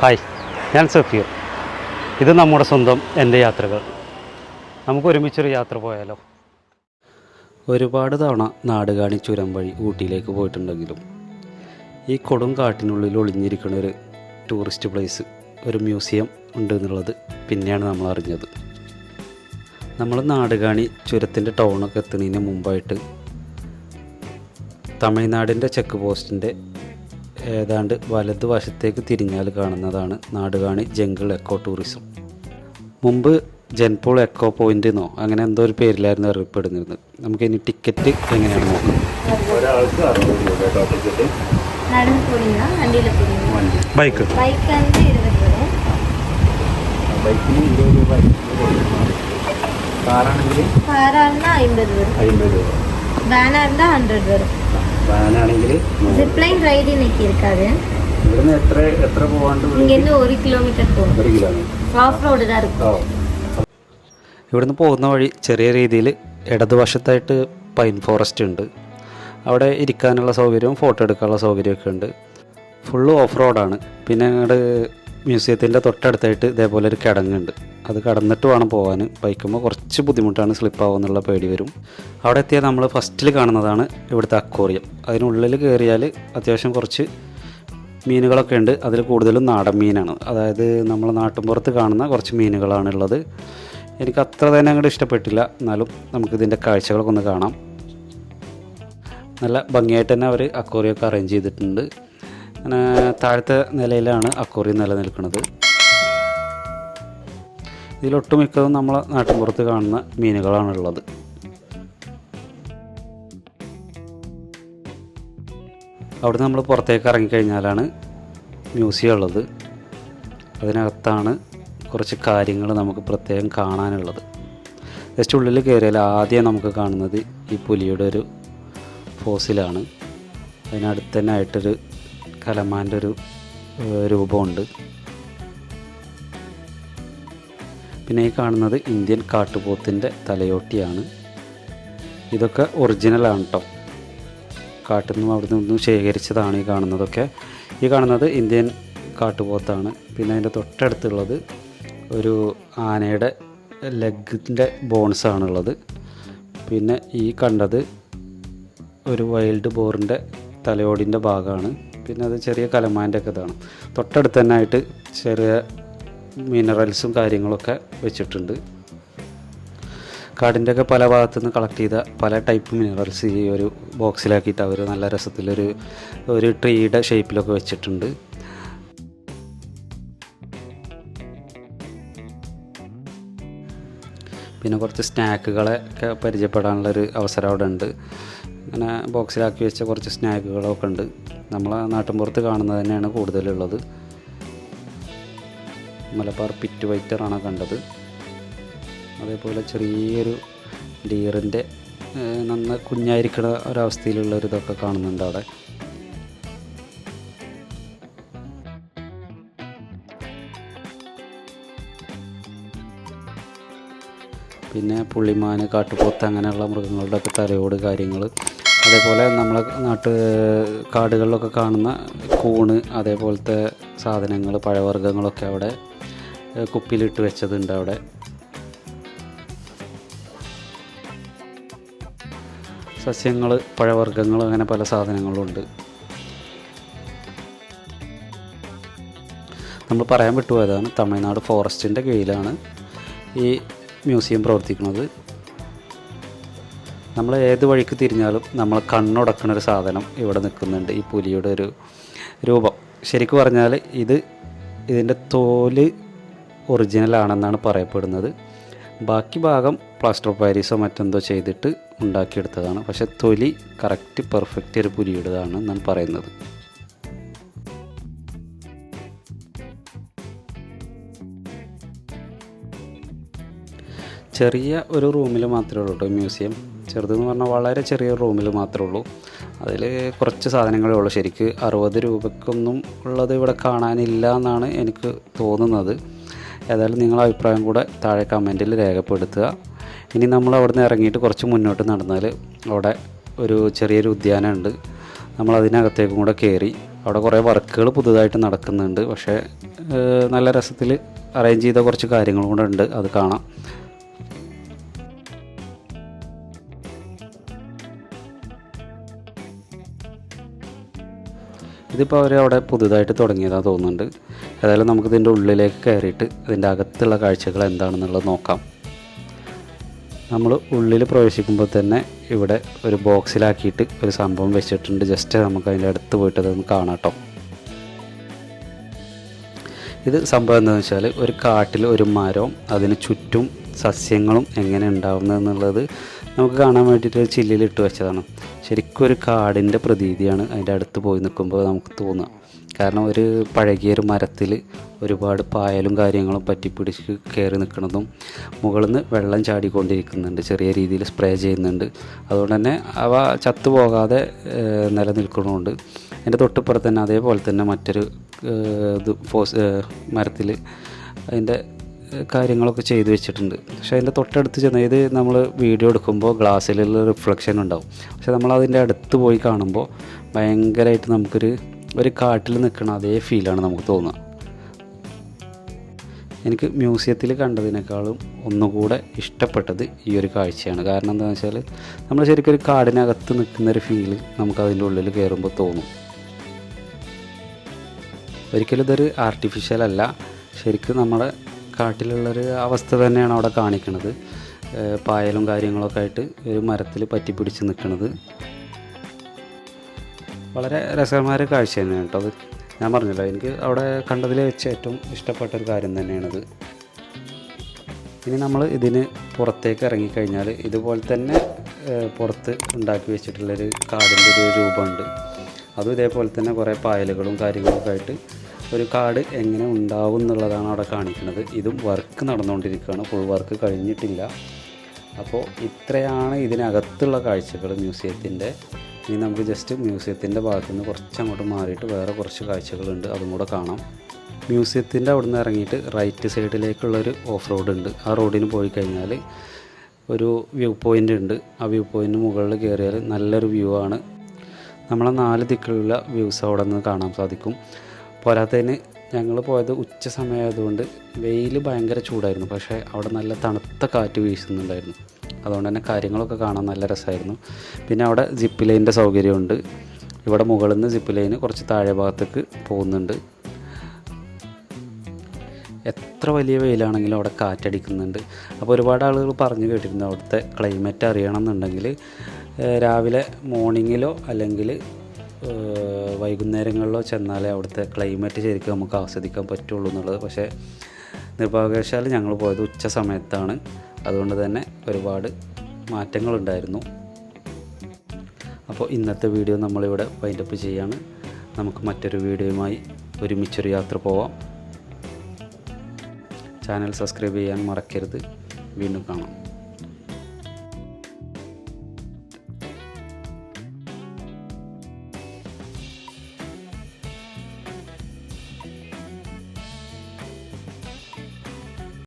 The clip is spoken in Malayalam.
ഹായ്, ഞാൻ സഫീർ. ഇത് നമ്മുടെ സ്വന്തം എൻ്റെ യാത്രകൾ. നമുക്ക് ഒരുമിച്ചൊരു യാത്ര പോയാലോ? ഒരുപാട് തവണ നാടുകാണി ചുരം വഴി ഊട്ടിയിലേക്ക് പോയിട്ടുണ്ടെങ്കിലും ഈ കൊടും കാട്ടിനുള്ളിൽ ഒളിഞ്ഞിരിക്കുന്ന ഒരു ടൂറിസ്റ്റ് പ്ലേസ്, ഒരു മ്യൂസിയം ഉണ്ട് എന്നുള്ളത് പിന്നെയാണ് നമ്മൾ അറിഞ്ഞത്. നമ്മൾ നാടുകാണി ചുരത്തിൻ്റെ ടൗണൊക്കെ എത്തുന്നതിന് മുമ്പായിട്ട് തമിഴ്നാടിൻ്റെ ചെക്ക് പോസ്റ്റിൻ്റെ ഏതാണ്ട് വലതുവശത്തേക്ക് തിരിഞ്ഞാൽ കാണുന്നതാണ് നാടുകാണി ജംഗിൾ എക്കോ ടൂറിസം. മുമ്പ് ജൻപോൾ എക്കോ പോയിൻ്റ് എന്നോ അങ്ങനെ എന്തോ ഒരു പേരിലായിരുന്നു അറിയപ്പെടുന്നിരുന്നത്. നമുക്കിനി ടിക്കറ്റ് എങ്ങനെയാണ് നോക്കാം. ഒരാൾക്ക് 60 രൂപ ടിക്കറ്റ്. ബൈക്ക് ബൈക്കിന് 20 രൂപ, കാറാണെങ്കിൽ 50 രൂപ, വാനാണെങ്കിൽ ஜிப்லைன் ரைடு இன்னைக்கு இருக்காது. ഇവിടുന്ന് എത്ര പോകാണ്ട്? ഇങ്ങേന്ന് 1 കിലോമീറ്റർ പോകും. 1 കിലോമീറ്റർ ഓഫ് റോഡ് தான் இருக்கும். ഇവിടുന്ന് പോകുന്ന വഴി ചെറിയ രീതിയിൽ ഇടതുവശത്തായിട്ട് പൈൻ ഫോറസ്റ്റ് ഉണ്ട്. അവിടെ ഇരിക്കാനുള്ള സൗകര്യവും ഫോട്ടോ എടുക്കാനുള്ള സൗകര്യമൊക്കെ ഉണ്ട്. ഫുള്ള് ഓഫ് റോഡാണ്. പിന്നെ ഞങ്ങളുടെ മ്യൂസിയത്തിൻ്റെ തൊട്ടടുത്തായിട്ട് ഇതേപോലെ ഒരു കിടങ്ങുണ്ട്. അത് കടന്നിട്ട് വേണം പോകാൻ. ബൈക്കുമ്പോൾ കുറച്ച് ബുദ്ധിമുട്ടാണ്, സ്ലിപ്പാവുന്നുള്ള പേടി വരും. അവിടെ എത്തിയാൽ നമ്മൾ ഫസ്റ്റിൽ കാണുന്നതാണ് ഇവിടുത്തെ അക്വേറിയം. അതിനുള്ളിൽ കയറിയാൽ അത്യാവശ്യം കുറച്ച് മീനുകളൊക്കെ ഉണ്ട്. അതിൽ കൂടുതലും നാടൻ മീനാണ്. അതായത് നമ്മൾ നാട്ടിൻപുറത്ത് കാണുന്ന കുറച്ച് മീനുകളാണുള്ളത്. എനിക്ക് അത്ര തന്നെ അങ്ങോട്ട് ഇഷ്ടപ്പെട്ടില്ല. എന്നാലും നമുക്കിതിൻ്റെ കാഴ്ചകളൊക്കെ ഒന്ന് കാണാം. നല്ല ഭംഗിയായിട്ട് തന്നെ അവർ അക്വേറിയമൊക്കെ അറേഞ്ച് ചെയ്തിട്ടുണ്ട്. അങ്ങനെ താഴത്തെ നിലയിലാണ് അക്വേറിയം നിലനിൽക്കുന്നത്. ഇതിലൊട്ടുമിക്കതും നമ്മളെ നാട്ടിൻപുറത്ത് കാണുന്ന മീനുകളാണുള്ളത്. അവിടെ നമ്മൾ പുറത്തേക്ക് ഇറങ്ങിക്കഴിഞ്ഞാലാണ് മ്യൂസിയം ഉള്ളത്. അതിനകത്താണ് കുറച്ച് കാര്യങ്ങൾ നമുക്ക് പ്രത്യേകം കാണാനുള്ളത്. ജസ്റ്റ് ഉള്ളിൽ കയറിയാൽ ആദ്യം നമുക്ക് കാണുന്നത് ഈ പുലിയുടെ ഒരു ഫോസിലാണ്. അതിനടുത്ത് തന്നെ ആയിട്ടൊരു കലമാൻ്റെ ഒരു രൂപമുണ്ട്. പിന്നെ ഈ കാണുന്നത് ഇന്ത്യൻ കാട്ടുപോത്തിൻ്റെ തലയോട്ടിയാണ്. ഇതൊക്കെ ഒറിജിനലാണ് കേട്ടോ. കാട്ടിൽ നിന്നും അവിടെ നിന്നും ശേഖരിച്ചതാണ് ഈ കാണുന്നതൊക്കെ. ഈ കാണുന്നത് ഇന്ത്യൻ കാട്ടുപോത്താണ്. പിന്നെ അതിൻ്റെ തൊട്ടടുത്തുള്ളത് ഒരു ആനയുടെ ലെഗിൻ്റെ ബോൺസാണുള്ളത്. പിന്നെ ഈ കണ്ടത് ഒരു വൈൽഡ് ബോറിൻ്റെ തലയോടിൻ്റെ ഭാഗമാണ്. പിന്നെ അത് ചെറിയ കലമാൻ്റെ ഒക്കെ ഇതാണ്. തൊട്ടടുത്ത് തന്നെ ആയിട്ട് ചെറിയ മിനറൽസും കാര്യങ്ങളൊക്കെ വെച്ചിട്ടുണ്ട്. കാടിൻ്റെയൊക്കെ പല ഭാഗത്തുനിന്ന് കളക്ട് ചെയ്ത പല ടൈപ്പ് മിനറൽസ് ഈ ഒരു ബോക്സിലാക്കിയിട്ട് അവർ നല്ല രസത്തിലൊരു ട്രീയുടെ ഷേപ്പിലൊക്കെ വെച്ചിട്ടുണ്ട്. പിന്നെ കുറച്ച് സ്നാക്കുകളൊക്കെ പരിചയപ്പെടാനുള്ളൊരു അവസരം അവിടെ ഉണ്ട്. അങ്ങനെ ബോക്സിലാക്കി വെച്ച കുറച്ച് സ്നാക്കുകളൊക്കെ ഉണ്ട്. നമ്മളെ നാട്ടിൻപുറത്ത് കാണുന്നത് തന്നെയാണ് കൂടുതലുള്ളത്. മലബാർ പിറ്റ് വൈറ്ററാണ് കണ്ടത്. അതേപോലെ ചെറിയൊരു ഡീറിൻ്റെ നന്ന കുഞ്ഞായിരിക്കുന്ന ഒരവസ്ഥയിലുള്ളൊരിതൊക്കെ കാണുന്നുണ്ട് അവിടെ. പിന്നെ പുള്ളിമാന്, കാട്ടുപോത്ത് അങ്ങനെയുള്ള മൃഗങ്ങളുടെ ഒക്കെ തലയോട് കാര്യങ്ങൾ. അതേപോലെ നമ്മളെ കാടുകളിലൊക്കെ കാണുന്ന കൂണ്, അതേപോലത്തെ സാധനങ്ങൾ, പഴവർഗ്ഗങ്ങളൊക്കെ അവിടെ കുപ്പിയിലിട്ട് വെച്ചതുണ്ട്. അവിടെ സസ്യങ്ങൾ, പഴവർഗ്ഗങ്ങൾ അങ്ങനെ പല സാധനങ്ങളുണ്ട്. നമ്മൾ പറയാൻ വിട്ടുപോയതാണ്, തമിഴ്നാട് ഫോറസ്റ്റിൻ്റെ കീഴിലാണ് ഈ മ്യൂസിയം പ്രവർത്തിക്കുന്നത്. നമ്മൾ ഏത് വഴിക്ക് തിരിഞ്ഞാലും നമ്മൾ കണ്ണുടക്കുന്ന ഒരു സാധനം ഇവിടെ നിൽക്കുന്നുണ്ട്. ഈ പുലിയുടെ ഒരു രൂപം. ശരിക്കും പറഞ്ഞാൽ ഇതിൻ്റെ തോല് ഒറിജിനലാണെന്നാണ് പറയപ്പെടുന്നത്. ബാക്കി ഭാഗം പ്ലാസ്റ്റർ ഓഫ് പാരീസോ മറ്റെന്തോ ചെയ്തിട്ട് ഉണ്ടാക്കിയെടുത്തതാണ്. പക്ഷേ തൊലി കറക്റ്റ് പെർഫെക്റ്റ് ഒരു പുലിയുടേതാണ് എന്നാണ് പറയുന്നത്. ചെറിയ ഒരു റൂമിൽ മാത്രമേ ഉള്ളൂ കേട്ടോ മ്യൂസിയം. ചെറുതെന്ന് പറഞ്ഞാൽ വളരെ ചെറിയ റൂമിൽ മാത്രമേ ഉള്ളൂ. അതിൽ കുറച്ച് സാധനങ്ങളേ ഉള്ളൂ. ശരിക്ക് 60 രൂപയ്ക്കൊന്നും ഉള്ളത് ഇവിടെ കാണാനില്ല എന്നാണ് എനിക്ക് തോന്നുന്നത്. ഏതായാലും നിങ്ങളുടെ അഭിപ്രായം കൂടെ താഴെ കമൻറ്റിൽ രേഖപ്പെടുത്തുക. ഇനി നമ്മൾ അവിടെ നിന്ന് ഇറങ്ങിയിട്ട് കുറച്ച് മുന്നോട്ട് നടന്നാൽ അവിടെ ഒരു ചെറിയൊരു ഉദ്യാനമുണ്ട്. നമ്മൾ അതിനകത്തേക്കും കൂടെ കയറി. അവിടെ കുറേ വർക്കുകൾ പുതുതായിട്ട് നടക്കുന്നുണ്ട്. പക്ഷേ നല്ല രസത്തിൽ അറേഞ്ച് ചെയ്ത കുറച്ച് കാര്യങ്ങളും കൂടെ ഉണ്ട്, അത് കാണാം. ഇതിപ്പോൾ അവർ അവിടെ പുതുതായിട്ട് തുടങ്ങിയതാണ് തോന്നുന്നുണ്ട്. ഏതായാലും നമുക്കിതിൻ്റെ ഉള്ളിലേക്ക് കയറിയിട്ട് ഇതിൻ്റെ അകത്തുള്ള കാഴ്ചകൾ എന്താണെന്നുള്ളത് നോക്കാം. നമ്മൾ ഉള്ളിൽ പ്രവേശിക്കുമ്പോൾ തന്നെ ഇവിടെ ഒരു ബോക്സിലാക്കിയിട്ട് ഒരു സംഭവം വെച്ചിട്ടുണ്ട്. ജസ്റ്റ് നമുക്ക് അതിൻ്റെ അടുത്ത് പോയിട്ട് അതൊന്ന് കാണാം കേട്ടോ. ഇത് സംഭവം എന്താണെന്ന് വെച്ചാൽ ഒരു കാട്ടിൽ ഒരു മരവും അതിന് ചുറ്റും സസ്യങ്ങളും എങ്ങനെ ഉണ്ടാവുന്നതെന്നുള്ളത് നമുക്ക് കാണാൻ വേണ്ടിയിട്ട് ചില്ലിലിട്ട് വെച്ചതാണ്. ശരിക്കും ഒരു കാടിൻ്റെ പ്രതീതിയാണ് അതിൻ്റെ അടുത്ത് പോയി നിൽക്കുമ്പോൾ നമുക്ക് തോന്നുക. കാരണം ഒരു പഴകിയൊരു മരത്തിൽ ഒരുപാട് പായലും കാര്യങ്ങളും പറ്റിപ്പിടിച്ച് കയറി നിൽക്കുന്നതും മുകളിൽ നിന്ന് വെള്ളം ചാടിക്കൊണ്ടിരിക്കുന്നുണ്ട്, ചെറിയ രീതിയിൽ സ്പ്രേ ചെയ്യുന്നുണ്ട്. അതുകൊണ്ട് തന്നെ അവ ചത്തുപോകാതെ നിലനിൽക്കണമുണ്ട്. എൻ്റെ തൊട്ടിപ്പുറത്ത് തന്നെ അതേപോലെ തന്നെ മറ്റൊരു മരത്തിൽ അതിൻ്റെ കാര്യങ്ങളൊക്കെ ചെയ്തു വെച്ചിട്ടുണ്ട്. പക്ഷേ അതിൻ്റെ തൊട്ടടുത്ത് ചെന്ന് ഇത് നമ്മൾ വീഡിയോ എടുക്കുമ്പോൾ ഗ്ലാസ്സിലുള്ള റിഫ്ലക്ഷൻ ഉണ്ടാവും. പക്ഷേ നമ്മളതിൻ്റെ അടുത്ത് പോയി കാണുമ്പോൾ ഭയങ്കരമായിട്ട് ഒരു കാട്ടിൽ നിൽക്കണ അതേ ഫീലാണ് നമുക്ക് തോന്നുക. എനിക്ക് മ്യൂസിയത്തിൽ കണ്ടതിനേക്കാളും ഒന്നുകൂടെ ഇഷ്ടപ്പെട്ടത് ഈ ഒരു കാഴ്ചയാണ്. കാരണം എന്താണെന്ന് വെച്ചാൽ നമ്മൾ ശരിക്കും ഒരു കാടിനകത്ത് നിൽക്കുന്നൊരു ഫീല് നമുക്കതിൻ്റെ ഉള്ളിൽ കയറുമ്പോൾ തോന്നും. ഒരിക്കലും ഇതൊരു ആർട്ടിഫിഷ്യൽ അല്ല, ശരിക്കും നമ്മുടെ കാട്ടിലുള്ളൊരു അവസ്ഥ തന്നെയാണ് അവിടെ കാണിക്കുന്നത്. പായലും കാര്യങ്ങളൊക്കെ ആയിട്ട് ഒരു മരത്തിൽ പറ്റിപ്പിടിച്ച് നിൽക്കുന്നത് വളരെ രസകരമായ കാഴ്ച തന്നെയാണ് കേട്ടോ. അത് ഞാൻ പറഞ്ഞല്ലോ, എനിക്ക് അവിടെ കണ്ടതിൽ വെച്ച് ഏറ്റവും ഇഷ്ടപ്പെട്ടൊരു കാര്യം തന്നെയാണത്. ഇനി നമ്മൾ ഇതിന് പുറത്തേക്ക് ഇറങ്ങിക്കഴിഞ്ഞാൽ ഇതുപോലെ തന്നെ പുറത്ത് ഉണ്ടാക്കി വെച്ചിട്ടുള്ളൊരു കാടിൻ്റെ ഒരു രൂപമുണ്ട്. അതും ഇതേപോലെ തന്നെ കുറേ പായലുകളും കാര്യങ്ങളൊക്കെ ആയിട്ട് ഒരു കാട് എങ്ങനെ ഉണ്ടാവും എന്നുള്ളതാണ് അവിടെ കാണിക്കുന്നത്. ഇതും വർക്ക് നടന്നുകൊണ്ടിരിക്കുകയാണ്, ഫുൾ വർക്ക് കഴിഞ്ഞിട്ടില്ല. അപ്പോൾ ഇത്രയാണ് ഇതിനകത്തുള്ള കാഴ്ചകൾ മ്യൂസിയത്തിൻ്റെ. ഇനി നമുക്ക് ജസ്റ്റ് മ്യൂസിയത്തിൻ്റെ ഭാഗത്തു നിന്ന് കുറച്ചങ്ങോട്ട് മാറിയിട്ട് വേറെ കുറച്ച് കാഴ്ചകളുണ്ട്, അതും കൂടെ കാണാം. മ്യൂസിയത്തിൻ്റെ അവിടെ നിന്ന് ഇറങ്ങിയിട്ട് റൈറ്റ് സൈഡിലേക്കുള്ളൊരു ഓഫ് റോഡ് ഉണ്ട്. ആ റോഡിന് പോയി കഴിഞ്ഞാൽ ഒരു വ്യൂ പോയിൻ്റ് ഉണ്ട്. ആ വ്യൂ പോയിൻ്റ് മുകളിൽ കയറിയാൽ നല്ലൊരു വ്യൂ ആണ്. നമ്മളെ 4 ദിക്കിലുള്ള വ്യൂസ് അവിടെ നിന്ന് കാണാൻ സാധിക്കും. പോരാത്തതിന് ഞങ്ങൾ പോയത് ഉച്ച സമയമായതുകൊണ്ട് വെയിൽ ഭയങ്കര ചൂടായിരുന്നു. പക്ഷേ അവിടെ നല്ല തണുത്ത കാറ്റ് വീശുന്നുണ്ടായിരുന്നു. അതുകൊണ്ട് തന്നെ കാര്യങ്ങളൊക്കെ കാണാൻ നല്ല രസമായിരുന്നു. പിന്നെ അവിടെ ജിപ്പ് ലൈനിൻ്റെ സൗകര്യമുണ്ട്. ഇവിടെ മുകളിൽ നിന്ന് ജിപ്പ് ലൈന് കുറച്ച് താഴെ ഭാഗത്തേക്ക് പോകുന്നുണ്ട്. എത്ര വലിയ വെയിലാണെങ്കിലും അവിടെ കാറ്റടിക്കുന്നുണ്ട്. അപ്പോൾ ഒരുപാട് ആളുകൾ പറഞ്ഞു കേട്ടിരുന്നു അവിടുത്തെ ക്ലൈമറ്റ് അറിയണം എന്നുണ്ടെങ്കിൽ രാവിലെ മോർണിംഗിലോ അല്ലെങ്കിൽ വൈകുന്നേരങ്ങളിലോ ചെന്നാലേ അവിടുത്തെ ക്ലൈമറ്റ് ശരിക്കും നമുക്ക് ആസ്വദിക്കാൻ പറ്റുള്ളൂ എന്നുള്ളത്. പക്ഷേ നിർഭാഗ്യവശാൽ ഞങ്ങൾ പോയത് ഉച്ച സമയത്താണ്. അതുകൊണ്ട് തന്നെ ഒരുപാട് മാറ്റങ്ങളുണ്ടായിരുന്നു. അപ്പോൾ ഇന്നത്തെ വീഡിയോ നമ്മളിവിടെ വൈൻഡപ്പ് ചെയ്യാണ്. നമുക്ക് മറ്റൊരു വീഡിയോയുമായി ഒരുമിച്ചൊരു യാത്ര പോവാം. ചാനൽ സബ്സ്ക്രൈബ് ചെയ്യാൻ മറക്കരുത്. വീണ്ടും കാണാം.